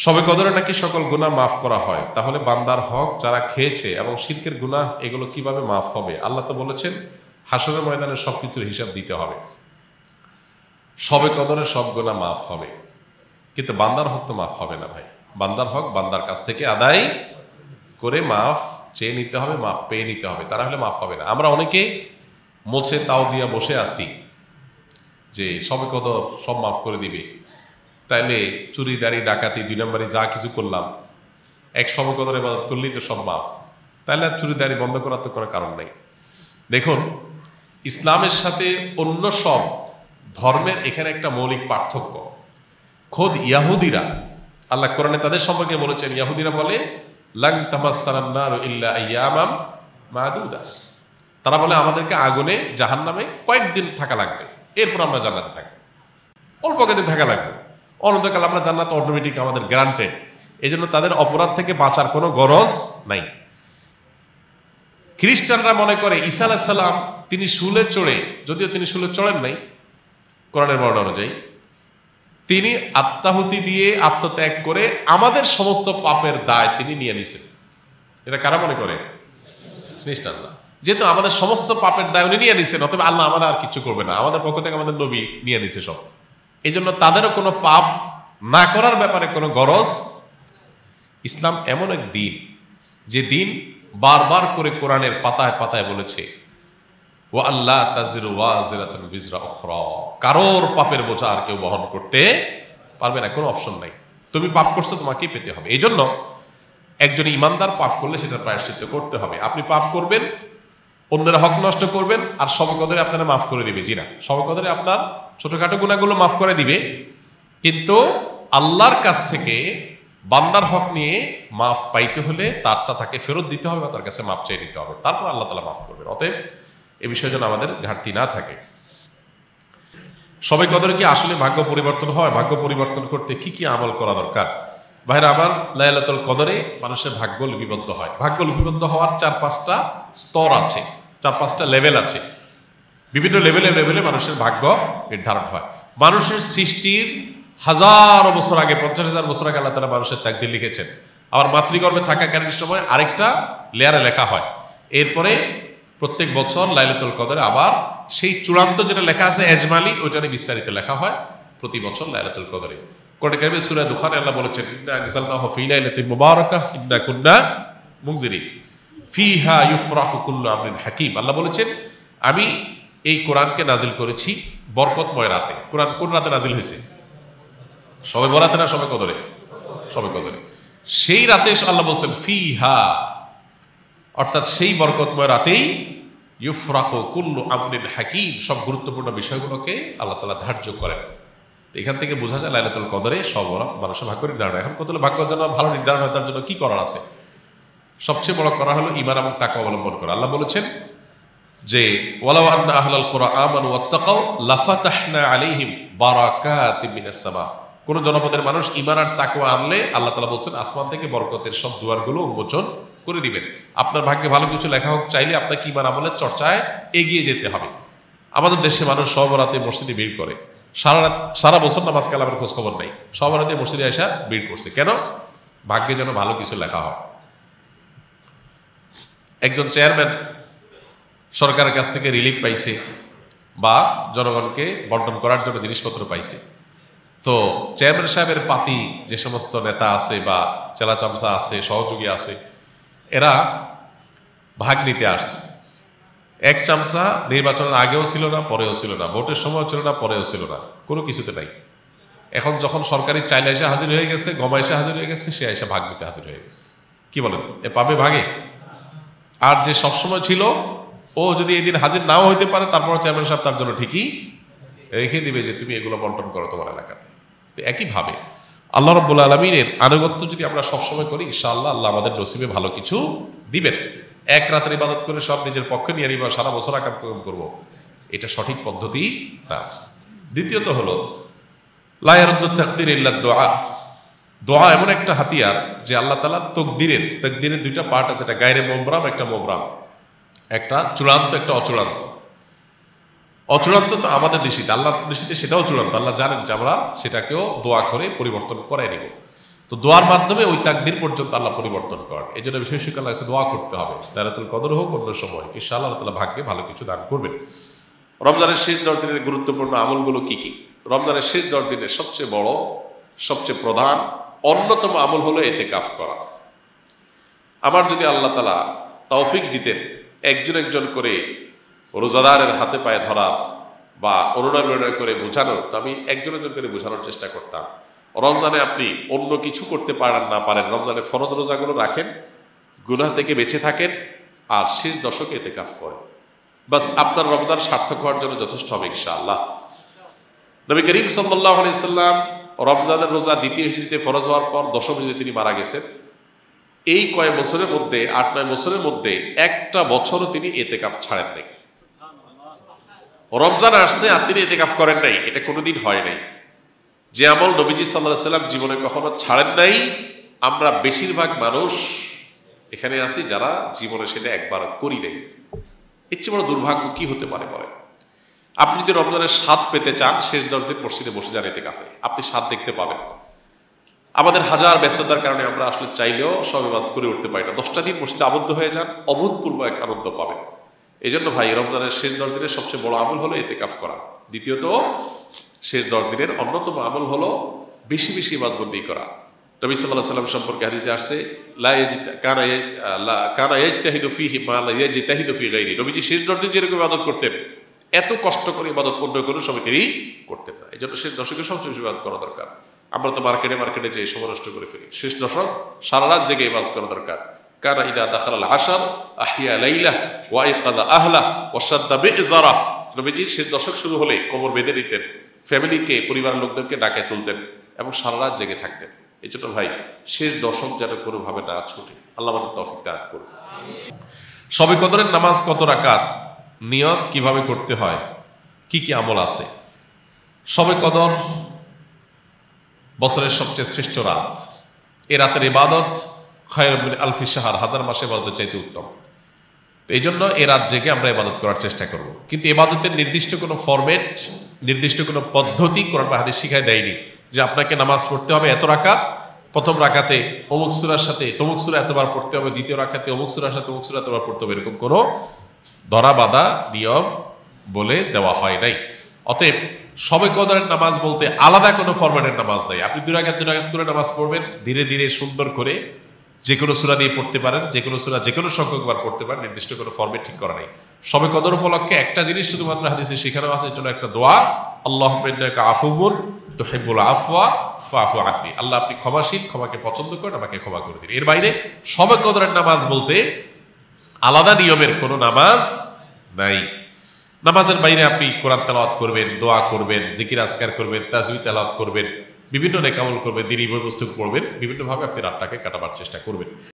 শবে কদরে নাকি সকল গুনাহ মাফ করা হয়, তাহলে বান্দার হক যারা খেয়েছে এবং শিরকের গুনাহ এগুলো কিভাবে মাফ হবে? আল্লাহ তো বলেছেন হাসরের ময়দানে সবকিছুর হিসাব দিতে হবে। শবে কদরে সব গুনাহ মাফ হবে, কিন্তু বান্দার হক তো মাফ হবে না ভাই। বান্দার হক বান্দার কাছ থেকে আদায় করে মাফ চেয়ে নিতে হবে, মাফ পেয়ে নিতে হবে, তারা হলে মাফ হবে না। আমরা অনেকে মোছে তাও দিয়া বসে আছি যে শবে কদর সব মাফ করে দিবে, তাইলে চুরি দাড়ি ডাকাতি 2 নম্বরে যা কিছু করলাম এক শবে কদর ইবাদত করলেই তো সব মাফ, তাহলে আর চুরি দাড়ি বন্ধ করার তো কোনো কারণ নেই। দেখুন, ইসলামের সাথে অন্য সব ধর্মের এখানে একটা মৌলিক পার্থক্য। খোদ ইয়াহুদিরা, আল্লাহ কোরআনে তাদের সম্পর্কে বলেছেন, ইয়াহুদিরা বলে লাং তামাসসানান নারু ইল্লা আইয়ামাম মাদুদা, তারা বলে আমাদেরকে আগুনে জাহান্নামে কয়েকদিন থাকা লাগবে, এরপর আমরা জান্নাতে থাকবো। অল্প কয়েকদিন থাকা লাগবে, অনন্তকাল আমরা জান্নাত অটোমেটিক আমাদের গ্রান্টেড। এই জন্য তাদের অপরাধ থেকে বাঁচার কোনো গরজ নাই। খ্রিস্টানরা মনে করে ঈসা আলাইহিস সালাম তিনি শুলে চড়ে, যদিও তিনি শুলে চড়েন নাই কোরআনের বর্ণনা অনুযায়ী, তিনি আত্মাহুতি দিয়ে আত্মত্যাগ করে আমাদের সমস্ত পাপের দায় তিনি নিয়ে নিছেন। এটা কারা মনে করে? খ্রিস্টানরা। যেহেতু আমাদের সমস্ত পাপের দায় উনি নিয়ে নিছেন, অতএব আল্লাহ আমাদের আর কিছু করবে না, আমাদের পক্ষ থেকে আমাদের নবী নিয়ে নিছে সব। এই জন্য তাদেরও কোনো পাপ না করার ব্যাপারে কোনো গরজ। ইসলাম এমন এক দিন, যে দিন বারবার করে কোরআনের পাতায় পাতায় বলেছে ওয়া আল্লাহ তাজিরু ওয়াজিরাতুন বিজরা উখরা, কারোর পাপের বোঝা আর কেউ বহন করতে পারবে না, কোনো অপশন নাই। তুমি পাপ করছো, তোমাকেই পেতে হবে। এই জন্য একজন ইমানদার পাপ করলে সেটার প্রায়শ্চিত্ত করতে হবে। আপনি পাপ করবেন, অন্যের হক নষ্ট করবেন, আর শবে কদরে আপনারা মাফ করে দিবে। জি না, শবে কদরে আপনার ছোটখাটো গুনাহগুলো মাফ করে দিবে, কিন্তু আল্লাহর কাছ থেকে বান্দার হক নিয়ে মাফ পাইতে হলে তারটা তাকে ফেরত দিতে হবে বা তার কাছে মাফ চেয়ে নিতে হবে, তারপর আল্লাহ তাআলা মাফ করবেন। অতএব এ বিষয়ে যেন আমাদের ঘাটতি না থাকে। শবে কদরে কি আসলে ভাগ্য পরিবর্তন হয়? ভাগ্য পরিবর্তন করতে কি কি আমল করা দরকার? ভাইরা আমার, লাইলাতুল কদরে মানুষের ভাগ্য লিপিবদ্ধ হয়। ভাগ্য লিপিবদ্ধ হওয়ার 4-5টা স্তর আছে, 4-5টা লেভেল আছে। বিভিন্ন লেভেলে মানুষের ভাগ্য নির্ধারণ হয়। মানুষের সৃষ্টির হাজার বছর আগে, 50,000 বছর আগে আল্লাহ তাআলা মানুষের তাকদীর লিখেছেন। আবার মাতৃগর্ভে থাকাকালীন সময় আরেকটা লেয়ারে লেখা হয়। এরপরে প্রত্যেক বছর লাইলাতুল কদরে আবার সেই চূড়ান্ত যেটা লেখা আছে এজমালি, ওইটা নিয়ে বিস্তারিত লেখা হয় প্রতি বছর লাইলাতুল কদরে। কোরআন কারীমে সূরা দুখানে আল্লাহ বলেছেন ইন্না আনজালনাহু ফী লাইলাতিন মুবারাকাহ ইন্না কুন্না মুনজিরিন ফীহা ইউফরাকু কুল্লু আমরিন হাকীম। আল্লাহ বলেছেন আমি এই কোরআনকে নাজিল করেছি বরকতময় রাতে। কোরআন কোন রাতে নাজিল হয়েছে? শবে বরাতে না শবে কদরে? শবে কদরে। সেই রাতে আল্লাহ বলছেন ফীহা, অর্থাৎ সেই বরকতময় রাতেই ইউফরাকু কুল্লু আমরিন হাকীম, সব গুরুত্বপূর্ণ বিষয়গুলোকে আল্লাহ তাআলা ধার্য করেন। এখান থেকে বোঝা যায় লাইলাতুল কদরে সব মানুষের ভাগ্য নির্ধারণ। এখন কত ভাগ্য যেন ভালো নির্ধারণ হয়, তার জন্য কি করার আছে? সবচেয়ে বড় করা হলো ঈমান এবং তাকওয়া অবলম্বন করা। আল্লাহ বলেছেন যে ওয়ালাউ আন্না আহলাল কুরআ আমানু ওয়াত্তাকাউ লাফাতাহনা আলাইহিম বারাকাতিম মিনাস সামা। কোন জনপদের মানুষ ঈমান আর তাকওয়া আনলে আল্লাহ তাআলা বলেন আসমান থেকে বরকতের সব দুয়ারগুলো উন্মোচন করে দিবেন। আপনার ভাগ্যে ভালো কিছু লেখা হোক, চাইলে আপনাকে ঈমান আমলের চর্চায় এগিয়ে যেতে হবে। আমাদের দেশে মানুষ সব রাতে মসজিদে ভিড় করে, সারা বছর নামাজ কালামের খোঁজ খবর নাই, সব রাতে মসজিদে এসে ভিড় করছে। কেন? ভাগ্যে যেন ভালো কিছু লেখা হয়। একজন চেয়ারম্যান সরকারের কাছ থেকে রিলিফ পাইছে বা জনগণকে বন্টন করার জন্য জিনিসপত্র পাইছে। তো চেয়ারম্যান সাহেবের পাতি যে সমস্ত নেতা আছে বা চেলা চামচা আছে, সহযোগী আছে, এরা ভাগ নিতে আসছে। এক চামচা নির্বাচনের আগেও ছিল না, পরেও ছিল না, ভোটের সময় ছিল না, পরেও ছিল না, কোনো কিছুতে নাই। এখন যখন সরকারি চাইলে এসে হাজির হয়ে গেছে, গমা এসে হাজির হয়ে গেছে, সে এসে ভাগ নিতে হাজির হয়ে গেছে। কি বলেন, এ পাবে ভাগে? আর যে সবসময় ছিল, ও যদি এই দিন হাজির নাও হইতে পারে, তারপর চেয়ারম্যান সাহেব তার জন্য ঠিকই রেখে দিবে যে তুমি এগুলো বন্টন করো তোমার এলাকাতে। তো একইভাবে আল্লাহ রাব্বুল আলামিনের আনুগত্য যদি আমরা সবসময় করি, ইনশাআল্লাহ আল্লাহ আমাদের নসিবে ভালো কিছু দিবেন। এক রাতের ইবাদত করে সব নিজের পক্ষে নিয়ে নিবা, সারা বছর আকাম করবো, এটা সঠিক পদ্ধতি না। দ্বিতীয়ত হলো লা ইয়ারুদ্দু তাকদির ইল্লা দুআ। দোয়া এমন একটা হাতিয়ার যে আল্লাহ তাআলা তাকদীরের 2টা পার্ট আছে, একটা গায়রে মুবরাম, একটা মুবরাম, একটা চূড়ান্ত, একটা অচূড়ান্ত। অচূড়ান্ত তো আমাদের দৃষ্টিতে, আল্লাহর দৃষ্টিতে সেটাও চূড়ান্ত। আল্লাহ জানেন যে আমরা সেটাকেও দোয়া করে পরিবর্তন করাই নিব। তো দোয়ার মাধ্যমে ওই তাকদির পর্যন্ত আল্লাহ পরিবর্তন করেন। এই জন্য বিশেষ করে আল্লাহ কাছে দোয়া করতে হবে, লাইলাতুল কদর হোক অন্য সময়, ইনশাআল্লাহ আল্লাহ তাআলা ভাগ্যে ভালো কিছু দান করবেন। রমজানের শেষ 10 দিনের গুরুত্বপূর্ণ আমলগুলো কি কি? রমজানের শেষ 10 দিনের সবচেয়ে বড়, সবচেয়ে প্রধান, অন্যতম আমল হলো ইতিকাফ করা। আমার যদি আল্লাহ তাআলা তৌফিক দিতেন একজন একজন করে রোজাদারের হাতে পায়ে ধরা বা অনুনয় করে বোঝানোর, তো আমি একজন একজন করে বোঝানোর চেষ্টা করতাম। রমজানে আপনি অন্য কিছু করতে পারেন না পারেন, রমজানে ফরজ রোজাগুলো রাখেন, গুনাহ থেকে বেঁচে থাকেন, আর শেষ দশকে ইতিকাফ করেন। বাস আপনার রমজান সার্থক হওয়ার জন্য যথেষ্ট হবে ইনশাআল্লাহ। নবী করিম সাল্লাল্লাহু আলাইহি সাল্লাম রমজানের রোজা দ্বিতীয় হিজরিতে ফরজ হওয়ার পর দশম হিজরিতে তিনি মারা গেছেন। এই কয়েক বছরের মধ্যে, 8-9 বছরের মধ্যে একটা বছরও তিনি ইতিকাফ ছাড়েন নাই। রমজান আসছে আর তিনি ইতিকাফ করেন নাই, এটা কোনোদিন হয় নাই। যে আমল নবীজি সাল্লাল্লাহু আলাইহি সাল্লাম জীবনে কখনো ছাড়েন নাই, আমরা বেশিরভাগ মানুষ এখানে আছি যারা জীবনে সেটা একবার করি নাই। এর চেয়ে বড় দুর্ভাগ্য কি হতে পারে বলে? আপনি যদি রমজানের স্বাদ পেতে চান, শেষ 10 দিন মসজিদে বসে যান ইতিকাফে, আপনি স্বাদ দেখতে পাবেন। আমাদের হাজার ব্যস্ততার কারণে আমরা আসলে চাইলেও সব ইবাদত করে উঠতে পারি না। 10টা দিন মসজিদে আবদ্ধ হয়ে যান, অভূতপূর্ব এক আনন্দ পাবেন। এই জন্য ভাই, রমজানের শেষ 10 দিনের সবচেয়ে বড় আমল হলো ইতিকাফ করা। দ্বিতীয়ত, শেষ 10 দিনের অন্যতম আমল হলো বেশি বেশি ইবাদতবন্দি করা। নবী সাল্লাল্লাহু আলাইহি ওয়াসাল্লাম সম্পর্কে হাদিসে আসছে, কানা ইয়াজতাহিদু ফীহি মা লা ইয়াজতাহিদু ফী গায়রি। নবীজি শেষ 10 দিন যেরকম ইবাদত করতেন, এত কষ্ট করে ইবাদত অন্য কোনো সময় তিনি করতেন না। এই জন্য শেষ দশকে সবচেয়ে বেশি ইবাদত করা দরকার। আমরা তো মার্কেটে যে সময় নষ্ট করে ফেলি, শেষ দশক সারা রাত জেগে ইবাদত করা দরকার। কানা ইদা দাখালাল আশর আহিয়া লাইলা ওয়া আইকাযা আহলা ওয়া শাদ্দা বি'জারা। নবীজি শেষ দশক শুরু হলে কোমর বেঁধে নিতেন, ফ্যামিলিকে, পরিবারের লোকদেরকে ডাকে তুলতেন এবং সারা রাত জেগে থাকতেন। এই জন্য ভাই, শেষ দশক যেন কোনোভাবে না ছুটে। আল্লাহ আমাদের তৌফিক দান করুন। শবে কদরের নামাজ কত রাকাত, নিয়ত কিভাবে করতে হয়, কি কি আমল আছে? শবে কদর বছরের সবচেয়ে শ্রেষ্ঠ রাত। এ রাতের ইবাদত খায়রুম মিন আলফি শাহর, হাজার মাসে ইবাদতের চাইতে উত্তম। তো এই জন্য এ রাত জেগে আমরা ইবাদত করার চেষ্টা করব। কিন্তু ইবাদতের নির্দিষ্ট কোনো ফরম্যাট, নির্দিষ্ট কোনো পদ্ধতি কোরআন বা হাদিস শিখায় দেয়নি যে আপনাকে নামাজ পড়তে হবে এত রাকাত, প্রথম রাকাতে অমুক সূরার সাথে তমুক সূরা এতবার পড়তে হবে, দ্বিতীয় রাকাতে অমুক সূরার সাথে অমুক সূরা এতবার পড়তে হবে, এরকম কোনো ধরা বাঁধা নিয়ম বলে দেওয়া হয় নাই। অতএব শবে কদরের নামাজ বলতে আলাদা কোনো ফরম্যাটের নামাজ নাই। আপনি 2 রাকাত করে নামাজ পড়বেন, ধীরে ধীরে সুন্দর করে যে কোনো সূরা দিয়ে পড়তে পারেন, যে কোনো সূরা যে কোনো সংখ্যকবার পড়তে পারেন, নির্দিষ্ট কোনো ফরম্যাট ঠিক করা নেই। শবে কদর উপলক্ষে একটা জিনিস শুধুমাত্র হাদিসে শেখানো আছে, এটা হলো একটা দোয়া, আল্লাহুম্মা ইন্নাকা আফুউন তুহিব্বুল আফওয়া ফাআফু আন্নি। আল্লাহ, আপনি ক্ষমাশীল, ক্ষমাকে পছন্দ করেন, আমাকে ক্ষমা করে দিন। এর বাইরে শবে কদরের নামাজ বলতে আলাদা নিয়মের কোনো নামাজ নাই। নামাজের বাইরে আপনি কোরআন তেলাওয়াত করবেন, দোয়া করবেন, জিকির আজকার করবেন, তাসবিহ তেলাওয়াত করবেন, বিভিন্ন নেক আমল করবেন, দ্বীনি বই পুস্তক পড়বেন, বিভিন্নভাবে আপনি রাতটাকে কাটাবার চেষ্টা করবেন।